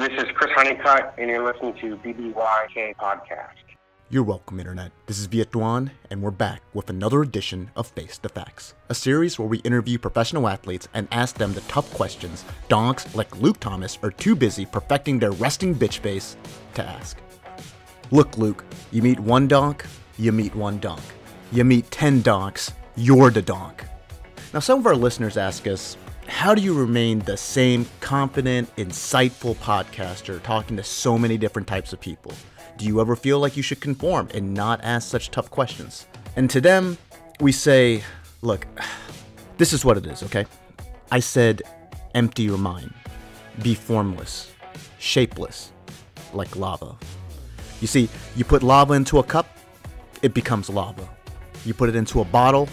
This is Chris Honeycutt, and you're listening to BBYK Podcast. You're welcome, Internet. This is Viet Duan, and we're back with another edition of Face the Facts, a series where we interview professional athletes and ask them the tough questions donks like Luke Thomas are too busy perfecting their resting bitch face to ask. Look, Luke, you meet one donk, you meet one donk. You meet 10 donks, you're the donk. Now, some of our listeners ask us, how do you remain the same confident, insightful podcaster talking to so many different types of people? Do you ever feel like you should conform and not ask such tough questions? And to them, we say, look, this is what it is, okay? I said, empty your mind. Be formless, shapeless, like lava. You see, you put lava into a cup, it becomes lava. You put it into a bottle,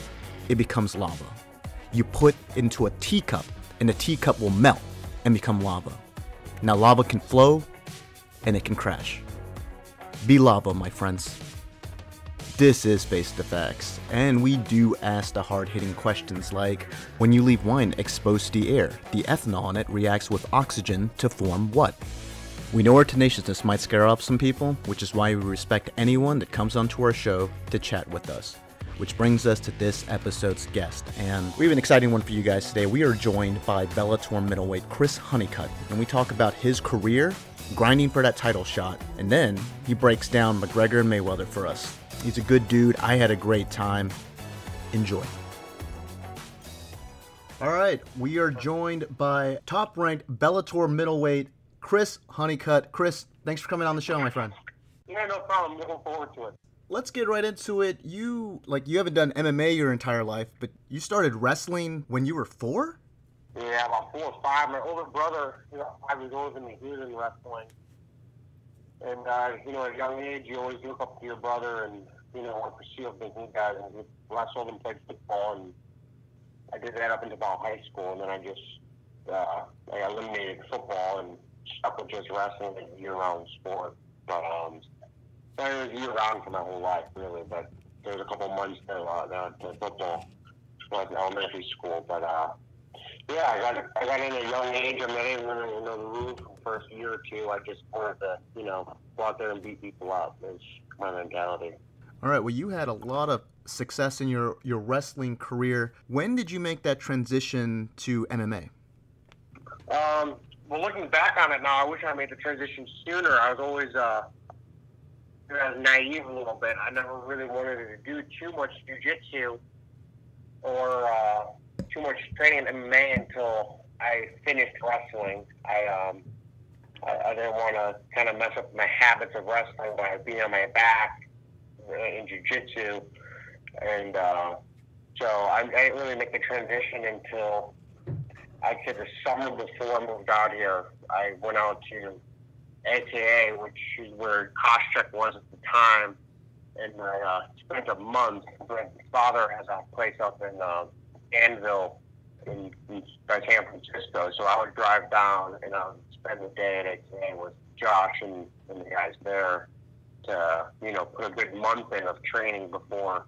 it becomes lava. You put into a teacup, and the teacup will melt and become lava. Now lava can flow, and it can crash. Be lava, my friends. This is Face the Facts, and we do ask the hard-hitting questions like, when you leave wine exposed to the air, the ethanol in it reacts with oxygen to form what? We know our tenaciousness might scare off some people, which is why we respect anyone that comes onto our show to chat with us. Which brings us to this episode's guest, and we have an exciting one for you guys today. We are joined by Bellator middleweight Chris Honeycutt, and we talk about his career, grinding for that title shot, and then he breaks down McGregor and Mayweather for us. He's a good dude. I had a great time. Enjoy. All right, we are joined by top-ranked Bellator middleweight Chris Honeycutt. Chris, thanks for coming on the show, my friend. Yeah, no problem. Looking forward to it. Let's get right into it. You haven't done MMA your entire life, but you started wrestling when you were 4? Yeah, about 4 or 5. My older brother, 5 years older than me, he was in wrestling. And, at a young age, you always look up to your brother and, want to pursue things he does. And I saw them play football, and I did that up until about high school. And then I just, I eliminated football and stuck with just wrestling, a year-round sport. But, I was year-round for my whole life, really, but there was a couple months there that football was elementary school. But, yeah, I got in at a young age. I didn't really know the rules for the first year or two. I just wanted to, go out there and beat people up. It's my mentality. All right, well, you had a lot of success in your wrestling career. When did you make that transition to MMA? Well, looking back on it now, I wish I made the transition sooner. I was always... I was naive a little bit. I never really wanted to do too much jiu-jitsu or too much training in MMA until I finished wrestling. I didn't want to kind of mess up my habits of wrestling by being on my back in jiu-jitsu. And so I didn't really make the transition until I'd say the summer before I moved out here. I went out to AKA, which is where Koscheck was at the time, and I spent a month. My father has a place up in Danville by San Francisco, so I would drive down and spend the day at AKA with Josh and the guys there to, put a good month in of training before,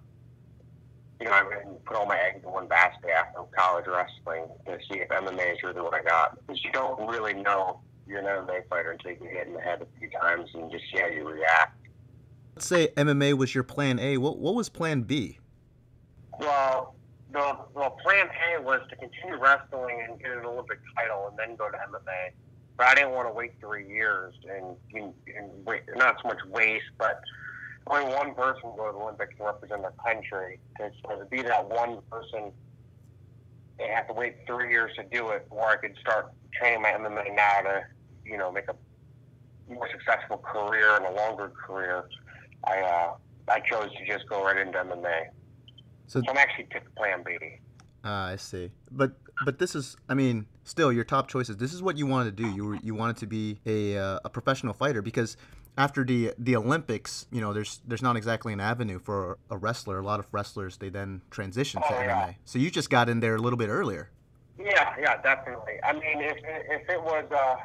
I would put all my eggs in one basket after college wrestling to see if MMA is really what I got. Because you don't really know you're an MMA fighter until you get hit in the head a few times and just see how you react. Let's say MMA was your plan A. What was plan B? Well, plan A was to continue wrestling and get an Olympic title and then go to MMA. But I didn't want to wait 3 years and wait, not so much waste, but only one person go to the Olympics and represent their country. So to be that one person, they have to wait 3 years to do it, or I could start training my MMA now to, make a more successful career and a longer career. I chose to just go right into MMA. So I'm actually picked plan B. I see. But this is, still your top choices. This is what you wanted to do. You wanted to be a professional fighter, because after the Olympics, there's not exactly an avenue for a wrestler. A lot of wrestlers, they then transition to MMA. Yeah. So you just got in there a little bit earlier. Yeah, definitely. If it was,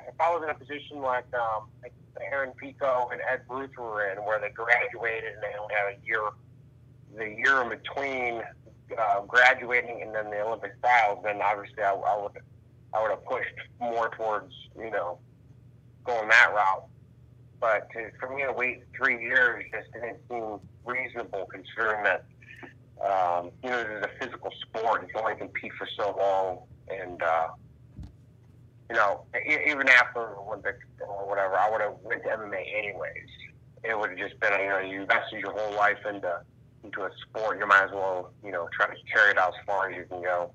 if I was in a position like Aaron Pico and Ed Ruth were in, where they graduated and they only had the year in between graduating and then the Olympic trials, then obviously I would have pushed more towards going that route. But for me to wait 3 years just didn't seem reasonable, considering that this is a physical sport. You can only compete for so long, and even after Olympics or whatever, I would have went to MMA anyways. It would have just been, you invested your whole life into a sport. You might as well, try to carry it out as far as you can go.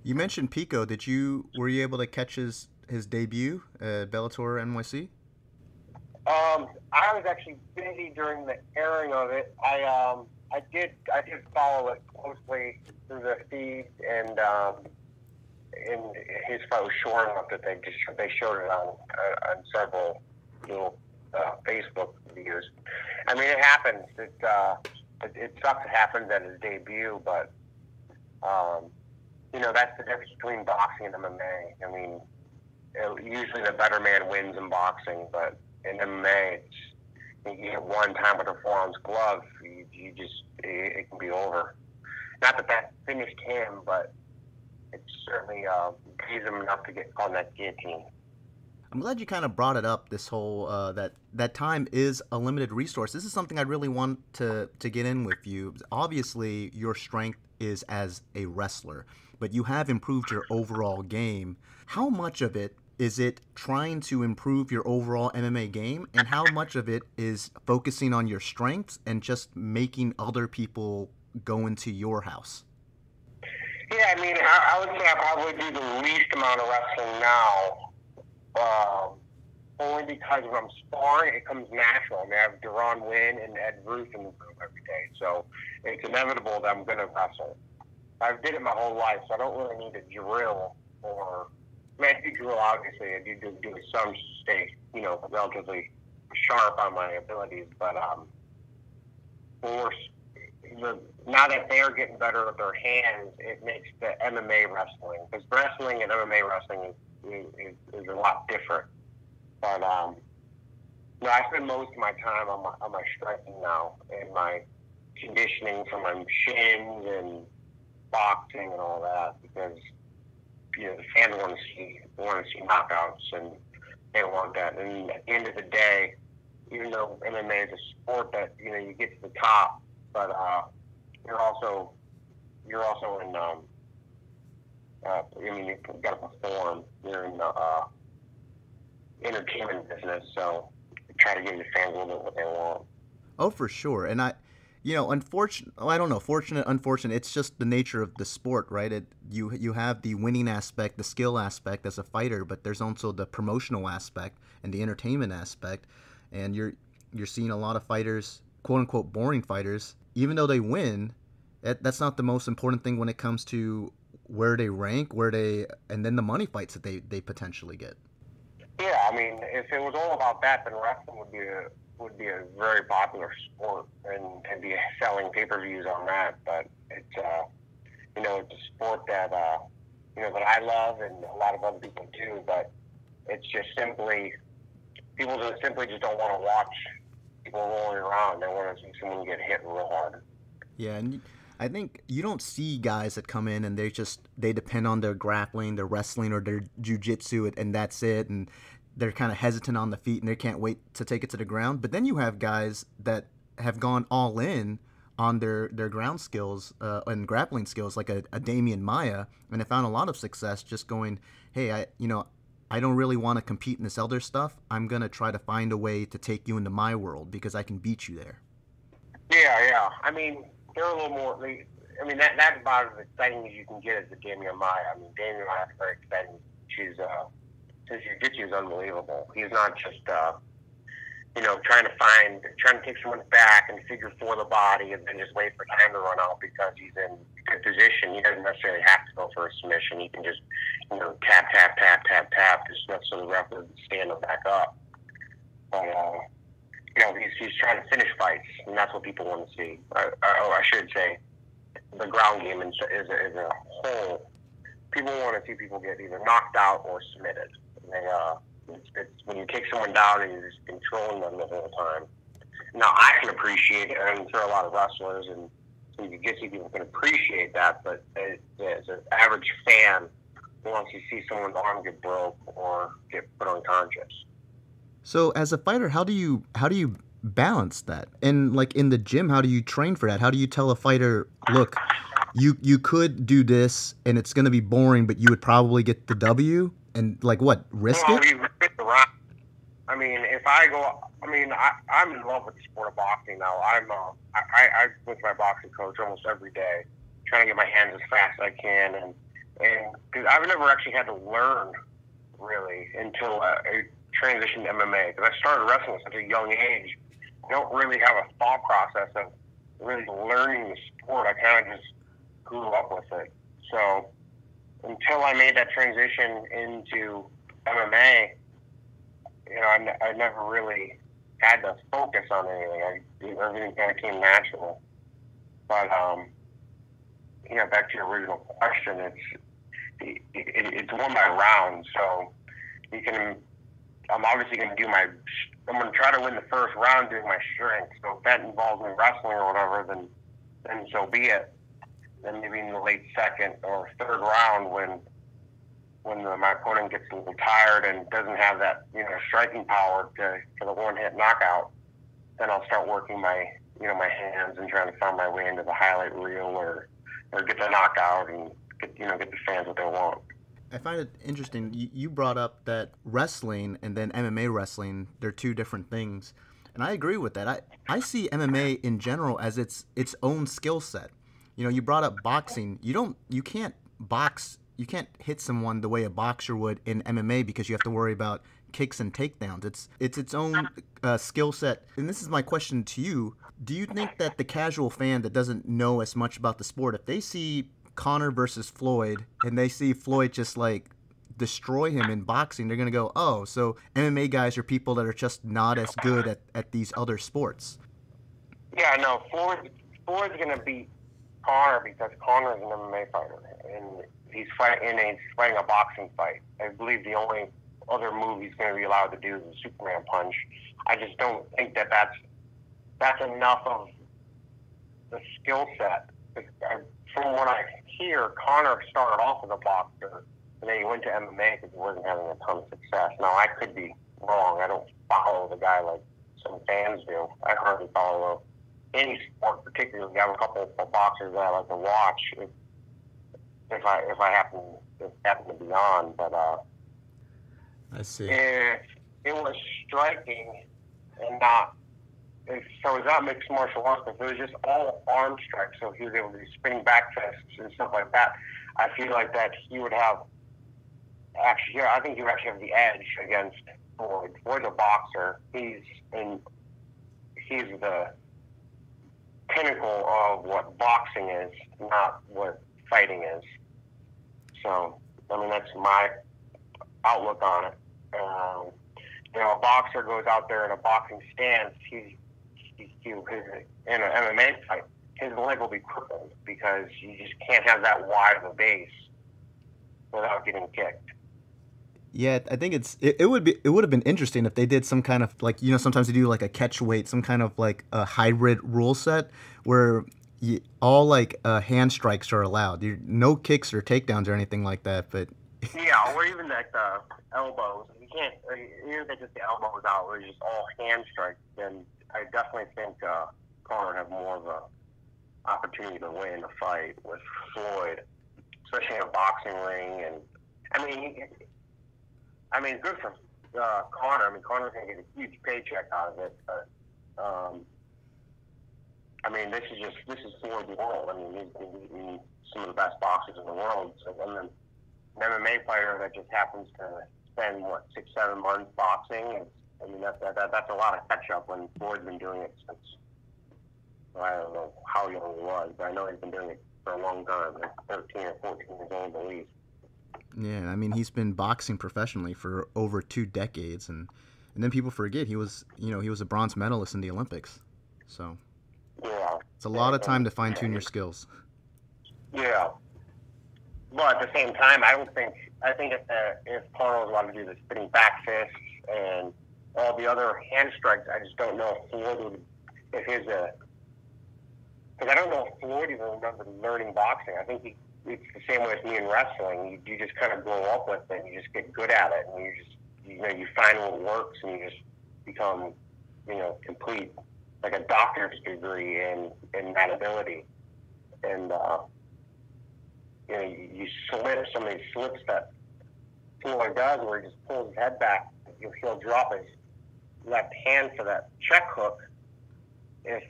You mentioned Pico. Were you able to catch his debut at Bellator NYC? I was actually busy during the airing of it. I did follow it closely through the feed, and his fight was short enough that they showed it on several Facebook videos. I mean, it happens. It sucks. It happens at his debut, but that's the difference between boxing and MMA. I mean, usually the better man wins in boxing, but in MMA, you get one time with a 4-ounce glove, it can be over. Not that finished him, but it certainly pays him enough to get on that guillotine. I'm glad you kind of brought it up, this whole, that time is a limited resource. This is something I really want to get in with you. Obviously, your strength is as a wrestler, but you have improved your overall game. How much of it is it trying to improve your overall MMA game, and how much of it is focusing on your strengths and just making other people go into your house? Yeah, I mean, I would say I probably do the least amount of wrestling now, only because when I'm sparring, it comes natural. I mean, I have Deron Wynn and Ed Ruth in the room every day, so it's inevitable that I'm going to wrestle. I've did it my whole life, so I don't really need to drill or... I do drill, obviously. I do some to stay, relatively sharp on my abilities. But now that they're getting better with their hands, it makes the MMA wrestling. Because wrestling and MMA wrestling is a lot different. But I spend most of my time on my striking now and my conditioning for my shins and boxing and all that, because the fans want to see knockouts, and they want that. And at the end of the day, even though MMA is a sport that you get to the top, but you're also in you've got to perform. You're in the entertainment business, so you try to give the fans a little bit what they want. Oh, for sure. And fortunate, unfortunate, it's just the nature of the sport, right? You have the winning aspect, the skill aspect as a fighter, but there's also the promotional aspect and the entertainment aspect. And you're seeing a lot of fighters, quote unquote boring fighters, even though they win, that's not the most important thing when it comes to where they rank, and then the money fights that they potentially get. Yeah, I mean, if it was all about that, then wrestling would be a very popular sport and be selling pay-per-views on that. But it's a sport that that I love and a lot of other people do. But it's just people just don't want to watch people rolling around. They want to see someone get hit real hard. Yeah, and I think you don't see guys that come in and they depend on their grappling, their wrestling, or their jiu-jitsu, and that's it, and they're kind of hesitant on the feet and they can't wait to take it to the ground. But then you have guys that have gone all in on their ground skills and grappling skills, like a Damian Maia, and have found a lot of success just going, hey, I don't really want to compete in this other stuff. I'm going to try to find a way to take you into my world because I can beat you there. Yeah. I mean, they're a little more... that's about as exciting as you can get as a Damian Maia. I mean, Damian Maia is very exciting. His jiu-jitsu is unbelievable. He's not just, trying to take someone's back and figure for the body and then just wait for time to run out because he's in good position. He doesn't necessarily have to go for a submission. He can just, tap, just enough so the ref doesn't stand him back up. But, he's trying to finish fights, and that's what people want to see. I should say, the ground game is a whole. People want to see people get either knocked out or submitted. It's when you take someone down and you're just controlling them the whole time. Now, I can appreciate it, and I'm sure a lot of wrestlers and jiu-jitsu people can appreciate that, but as an average fan who wants to see someone's arm get broke or get put unconscious. So as a fighter, how do you balance that? And like in the gym, how do you train for that? How do you tell a fighter, look, you could do this and it's going to be boring, but you would probably get the W, and like what, risk Well, it? we fit the round. I mean, if I go, I mean, I'm in love with the sport of boxing now. I with my boxing coach almost every day, trying to get my hands as fast as I can, and cause I've never actually had to learn really until I transitioned to MMA. Because I started wrestling at such a young age, I don't really have a thought process of really learning the sport. I kind of just grew up with it. So until I made that transition into MMA, I never really had to focus on anything. Everything kind of came natural. But back to your original question, it's one by round. So you can. I'm obviously going to do my. I'm going to try to win the first round doing my strength. So if that involves me wrestling or whatever, then so be it. Then maybe in the late second or third round when my opponent gets a little tired and doesn't have that striking power for the one hit knockout, then I'll start working my my hands and trying to find my way into the highlight reel or get the knockout and get the fans what they want. I find it interesting. You brought up that wrestling and then MMA wrestling, they're two different things. And I agree with that. I see MMA in general as its own skill set. You brought up boxing. You can't box, you can't hit someone the way a boxer would in MMA because you have to worry about kicks and takedowns. It's its own skill set. And this is my question to you. Do you think that the casual fan that doesn't know as much about the sport, if they see Conor versus Floyd and they see Floyd just like destroy him in boxing, they're going to go, oh, so MMA guys are people that are just not as good at these other sports? Yeah, no, Floyd's going to beat Conor because Conor is an MMA fighter and he's fighting a boxing fight. I believe the only other move he's going to be allowed to do is a Superman punch. I just don't think that's enough of the skill set. From what I hear, Conor started off as a boxer and then he went to MMA because he wasn't having a ton of success. Now, I could be wrong. I don't follow the guy like some fans do. I hardly follow any sport, particularly. I have a couple of boxers that I like to watch if I happen to be on. But I see. if it was striking and not, so it's not mixed martial arts, but it was just all arm strikes. So he was able to do spinning back fists and stuff like that. I feel like that he would have actually. I think he would actually have the edge against Floyd. Floyd's a boxer. He's the pinnacle of what boxing is, not what fighting is. So, I mean, that's my outlook on it. A boxer goes out there in a boxing stance, in an MMA fight, his leg will be crippled because you just can't have that wide of a base without getting kicked. Yeah, I think it would have been interesting if they did some kind of like, sometimes they do like a catch weight, some kind of like a hybrid rule set where all like hand strikes are allowed. No kicks or takedowns or anything like that. But yeah, or even like the elbows. You can't. Even if they just the elbows out, where it's just all hand strikes. Then I definitely think Conor would have more of a opportunity to win a fight with Floyd, especially in a boxing ring. And I mean, good for Conor. I mean, Conor's going to get a huge paycheck out of it. But, I mean, this is Floyd's world. I mean, he's been beating some of the best boxers in the world. So, and then an MMA fighter that just happens to spend, 6-7 months boxing. I mean, that's a lot of catch-up when Floyd's been doing it since, I don't know how young he was, but I know he's been doing it for a long time, like 13 or 14 years old at least. yeah, I mean, he's been boxing professionally for over 2 decades, and then people forget he was a bronze medalist in the Olympics. So yeah, it's a lot of time to fine-tune your skills. Yeah, but at the same time, I think if Conor was allowed to do the spinning back fists and all the other hand strikes, I just don't know if Floyd would, because I don't know if Floyd even remembered learning boxing. I think it's the same way as me in wrestling. You just kind of grow up with it, and you just get good at it, and you find what works, and you just become, complete, like a doctor's degree in that ability. And, you slip some of these slips that Floyd does, where he just pulls his head back. He'll drop his left hand for that check hook. And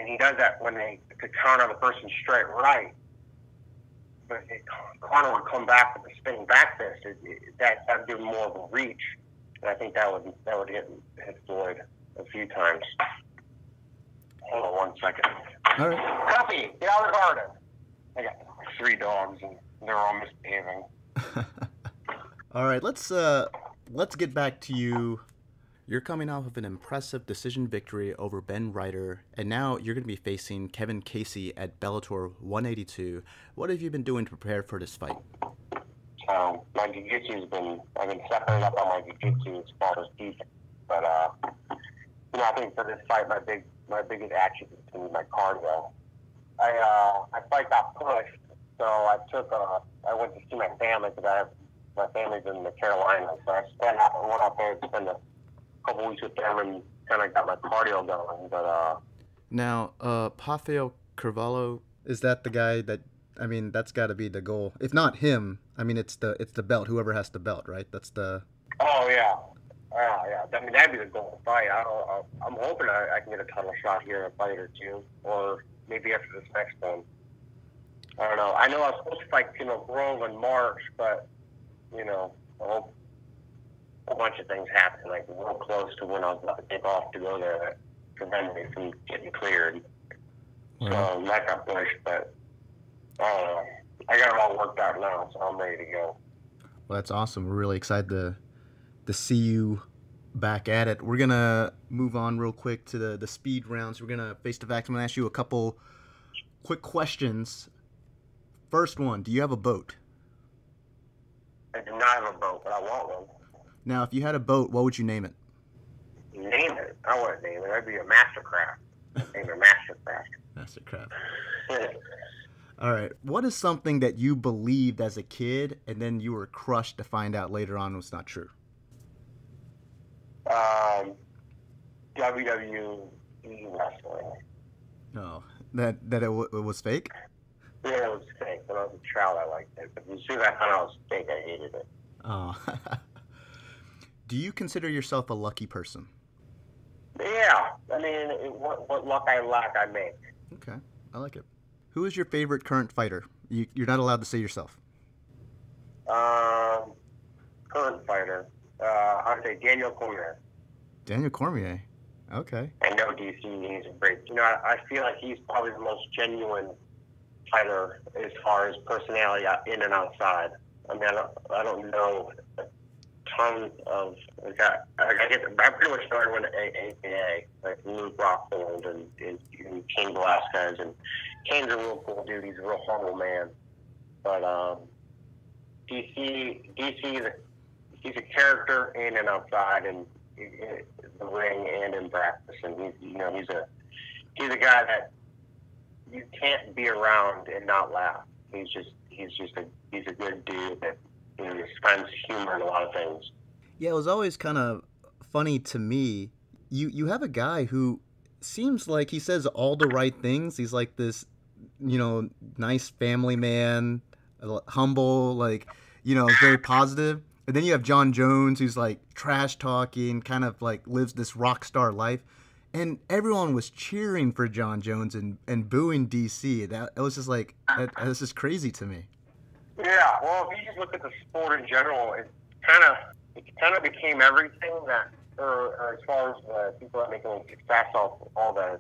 he does that to counter the person's straight right. But Conor would come back with a spinning back fist. That would give him more of a reach. And I think that would hit Floyd a few times. Hold on 1 second. All right. Puppy, get out of the garden. I got 3 dogs, and they're all misbehaving. All right, let's get back to you. You're coming off of an impressive decision victory over Ben Ryder, and now you're going to be facing Kevin Casey at Bellator 182. What have you been doing to prepare for this fight? My jiu-jitsu's I've been stepping up on my jiu-jitsu as far as defense, but I think for this fight, my biggest attribute is going to be my cardio. My fight got pushed, so I went to see my family because my family's in the Carolinas, so I went out there to spend a couple weeks with them and kind of got my cardio going. But now, Rafael Carvalho, is that the guy that? I mean, that's got to be the goal. If not him, I mean, it's the belt. Whoever has the belt, right? That's the. Oh yeah, yeah. I mean, that'd be the goal to fight. I'm hoping I can get a title shot here in a fight or two, or maybe after this next one. I don't know. I know I was supposed to fight Tino Grove in March, but I hope a bunch of things happened, like real close to when I was about to take off to go there that prevented me from getting cleared. So that got pushed, but I got it all worked out now, so I'm ready to go. Well, that's awesome. We're really excited to see you back at it. We're going to move on real quick to the speed rounds. We're going to face the facts. I'm going to ask you a couple quick questions. First one, do you have a boat? I do not have a boat, but I want one. Now, if you had a boat, what would you name it? Name it? I wouldn't name it. That'd be a Mastercraft. Name it Mastercraft. Mastercraft. All right. What is something that you believed as a kid and then you were crushed to find out later on was not true? WWE wrestling. No. That it was fake? Yeah, it was fake. When I was a child, I liked it. But as soon as I found out it was fake, I hated it. Oh. Do you consider yourself a lucky person? Yeah. I mean, what luck I lack, I make. Okay. I like it. Who is your favorite current fighter? You're not allowed to say yourself. Current fighter. I would say Daniel Cormier. Daniel Cormier. Okay. I know DC. He's a great. I feel like he's probably the most genuine fighter as far as personality in and outside. I mean, I don't know a ton of. I pretty much started with APA, like Luke Rockhold and Cain Velasquez, and Cain's a real cool dude. He's a real humble man. But DC, he's a character in and outside, and in the ring and in practice. And he's a guy that you can't be around and not laugh. He's a good dude that just finds humor in a lot of things. Yeah, it was always kind of funny to me. You have a guy who seems like he says all the right things. He's like this, nice family man, humble, very positive. And then you have John Jones, who's like trash talking, kind of like lives this rock star life. And everyone was cheering for John Jones and booing DC. That was just like, this is crazy to me. Yeah, well, if you just look at the sport in general, it kind of became everything that, or as far as the people that make a success off all the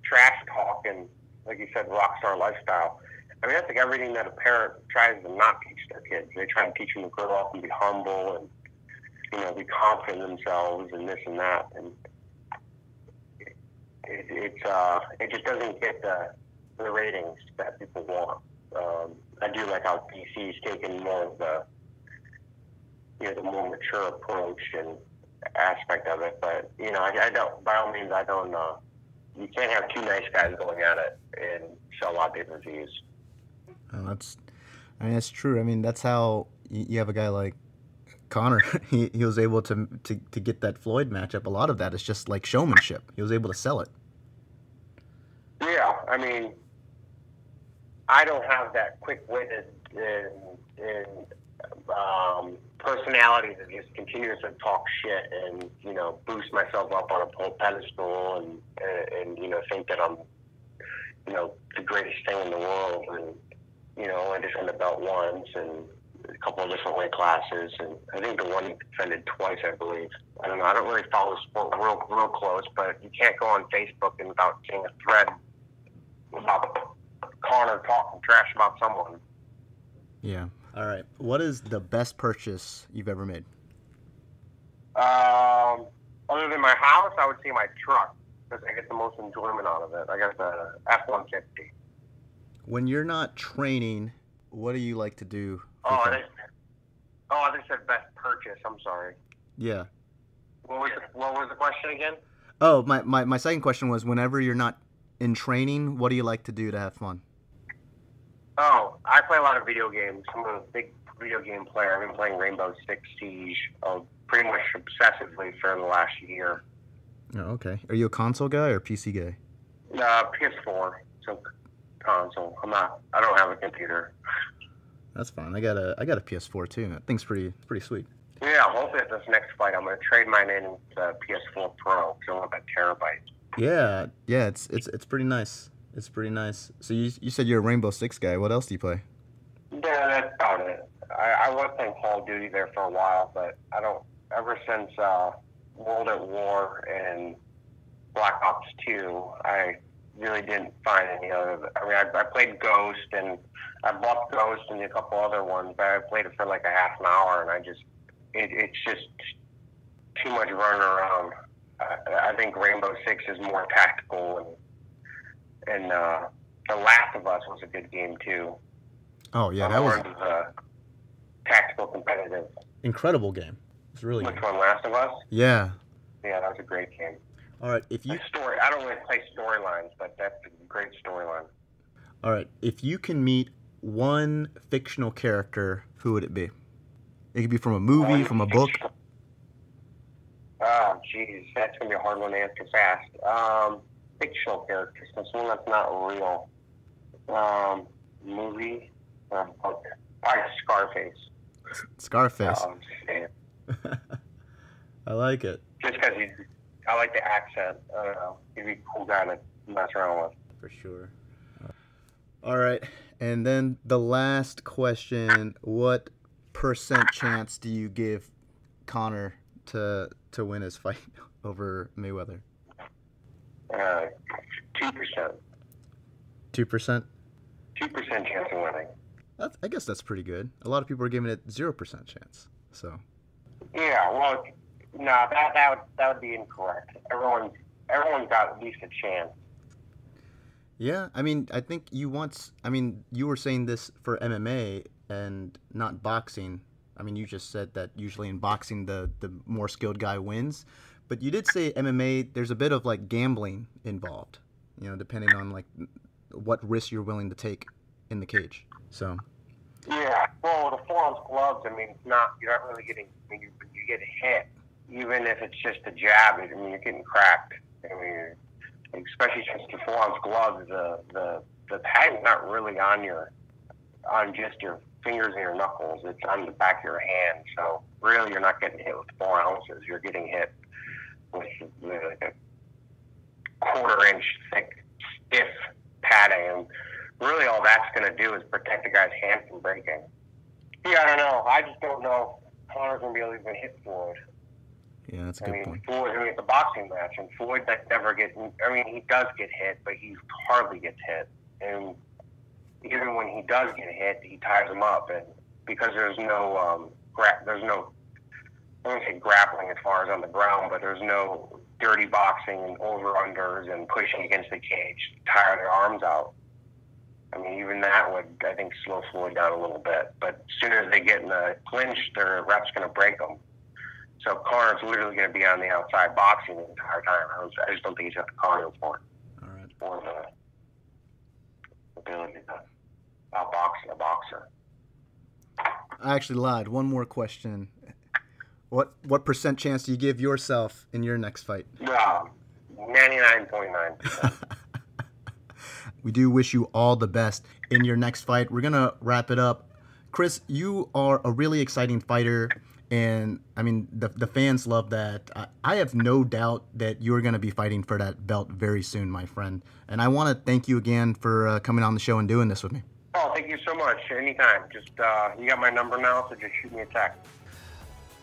trash talk and, like you said, rock star lifestyle. I mean, that's like everything that a parent tries to not teach their kids. They try to teach them to grow up and be humble and, be confident in themselves and this and that. And it just doesn't get the ratings that people want. I do like how DC's taken more of the more mature approach and aspect of it. But, I don't, by all means, you can't have two nice guys going at it and sell a lot of different views. Oh, that's true. I mean, that's how you have a guy like Conor, he was able to get that Floyd matchup. A lot of that is just like showmanship. He was able to sell it. Yeah, I mean, I don't have that quick-witted and personality to just continuously talk shit and, you know, boost myself up on a pedestal and you know, think that I'm, you know, the greatest thing in the world. And, you know, I just won the belt once and a couple of different weight classes. And I think the one defended twice, I believe. I don't know. I don't really follow sport real close, but you can't go on Facebook and without seeing a thread about Conor talking trash about someone. Yeah. All right. What is the best purchase you've ever made? Other than my house, I would say my truck, because I get the most enjoyment out of it. I got the F-150. When you're not training, what do you like to do? I just said best purchase. I'm sorry. Yeah. What was the question again? Oh, my second question was, whenever you're not in training, what do you like to do to have fun? Oh, I play a lot of video games. I'm a big video game player. I've been playing Rainbow Six Siege pretty much obsessively for the last year. Oh, okay. Are you a console guy or PC guy? PS4, so console. I don't have a computer. That's fine. I got a PS4 too. That thing's pretty sweet. Yeah, hopefully at this next fight, I'm gonna trade mine in the PS4 Pro because I want that terabyte. Yeah, it's pretty nice. It's pretty nice. So you said you're a Rainbow Six guy. What else do you play? Yeah, that's about it. I was playing Call of Duty there for a while, but I don't. Ever since World at War and Black Ops 2, I really didn't find any other. I mean, I played Ghost and I bought Ghost and a couple other ones, but I played it for like a half an hour, and it's just too much running around. I think Rainbow Six is more tactical, and The Last of Us was a good game too. Oh yeah, that was tactical competitive. Incredible game. It's really Which good. one, Last of Us? Yeah. Yeah, that was a great game. All right, if you I don't really play storylines, but that's a great storyline. All right, if you can meet one fictional character, who would it be? It could be from a movie, from a book. Oh, jeez, that's gonna be a hard one to answer fast. Fictional characters, someone that's not real. Movie, book. Probably Scarface. Scarface. I'm just saying. I like it. Just because I like the accent. I don't know. He'd be a cool guy to mess around with. For sure. All right, and then the last question: what % chance do you give Conor to win his fight over Mayweather? 2%. 2%. 2% chance of winning. I guess that's pretty good. A lot of people are giving it 0% chance. So. Yeah, well, no, that would be incorrect. Everyone's got at least a chance. Yeah, I mean, I think you were saying this for MMA and not boxing. I mean, you just said that usually in boxing the more skilled guy wins, but you did say MMA. There's a bit of like gambling involved, you know, depending on like what risk you're willing to take in the cage. So. Yeah, well, the 4-ounce gloves. I mean, you're not really getting. I mean, you get hit, even if it's just a jab. I mean, you're getting cracked. I mean, especially since the 4-ounce gloves, the tag's not really on just your fingers and your knuckles. It's on the back of your hand. So really, you're not getting hit with 4 ounces. You're getting hit with like a 1/4 inch thick, stiff padding. And really, all that's going to do is protect the guy's hand from breaking. Yeah, I don't know. I just don't know if Conor's going to be able to even hit Floyd. Yeah, that's a good point. It's a boxing match, and Floyd never gets. I mean, he does get hit, but he hardly gets hit. And even when he does get hit, he ties him up, and because there's no I wouldn't say grappling as far as on the ground, but there's no dirty boxing and over-unders and pushing against the cage to tire their arms out. I mean, even that would, I think, slow Floyd down a little bit. But as soon as they get in the clinch, their rep's going to break them. So Conor's literally going to be on the outside boxing the entire time. I just don't think he's got the cardio for it. All right. Or the ability to outbox a boxer. I actually lied. One more question. What percent chance do you give yourself in your next fight? 99.9%. We do wish you all the best in your next fight. We're going to wrap it up. Chris, you are a really exciting fighter, and I mean, the fans love that. I have no doubt that you're going to be fighting for that belt very soon, my friend. And I want to thank you again for coming on the show and doing this with me. Oh, thank you so much. Anytime. Just, you got my number now, so just shoot me a text.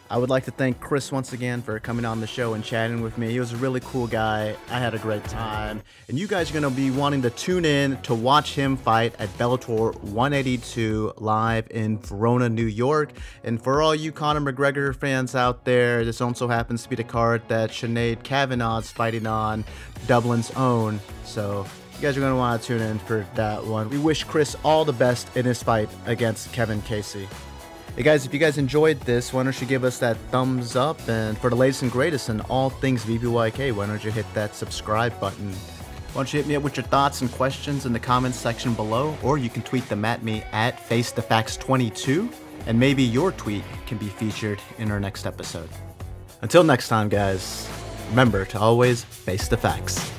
I would like to thank Chris once again for coming on the show and chatting with me. He was a really cool guy. I had a great time. And you guys are going to be wanting to tune in to watch him fight at Bellator 182 live in Verona, New York. And for all you Conor McGregor fans out there, this also happens to be the card that Sinead Kavanagh's fighting on, Dublin's own. So you guys are going to want to tune in for that one. We wish Chris all the best in his fight against Kevin Casey. Hey guys, if you guys enjoyed this, why don't you give us that thumbs up? And for the latest and greatest in all things VBYK, why don't you hit that subscribe button? Why don't you hit me up with your thoughts and questions in the comments section below, or you can tweet them at me at FaceTheFacts22, and maybe your tweet can be featured in our next episode. Until next time, guys, remember to always face the facts.